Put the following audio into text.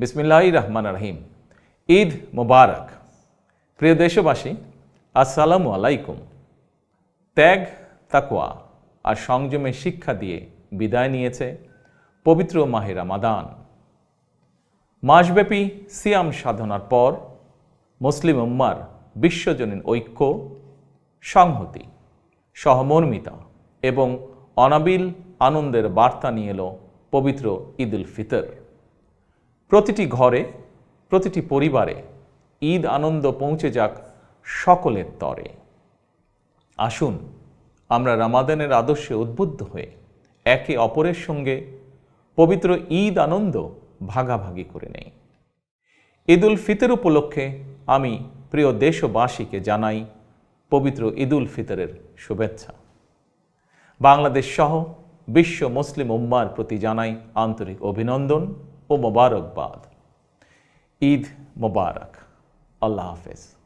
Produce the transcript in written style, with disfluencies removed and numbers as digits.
বিসমিল্লাহির রহমানির রহিম। ঈদ মোবারক। প্রিয় দেশবাসী, আসসালামু আলাইকুম। ত্যাগ, তাকওয়া আর সংযমের শিক্ষা দিয়ে বিদায় নিয়েছে পবিত্র মাহে রমাদান। মাসব্যাপী সিয়াম সাধনার পর মুসলিম উম্মার বিশ্বজনীন ঐক্য, সংহতি, সহমর্মিতা এবং অনাবিল আনন্দের বার্তা নিয়ে এলো পবিত্র ঈদ উল ফিতর। প্রতিটি ঘরে, প্রতিটি পরিবারে ঈদ আনন্দ পৌঁছে যাক সকলের তরে। আসুন আমরা রমাদানের আদর্শে উদ্বুদ্ধ হয়ে একে অপরের সঙ্গে পবিত্র ঈদ আনন্দ ভাগাভাগি করে নেই। ঈদ উল ফিতর উপলক্ষে আমি প্রিয় দেশবাসীকে জানাই পবিত্র ঈদ উল ফিতরের শুভেচ্ছা। বাংলাদেশ সহ বিশ্ব মুসলিম উম্মার প্রতি জানাই আন্তরিক অভিনন্দন ও মোবারকবাদ। ঈদ মোবারক। আল্লাহ হাফেজ।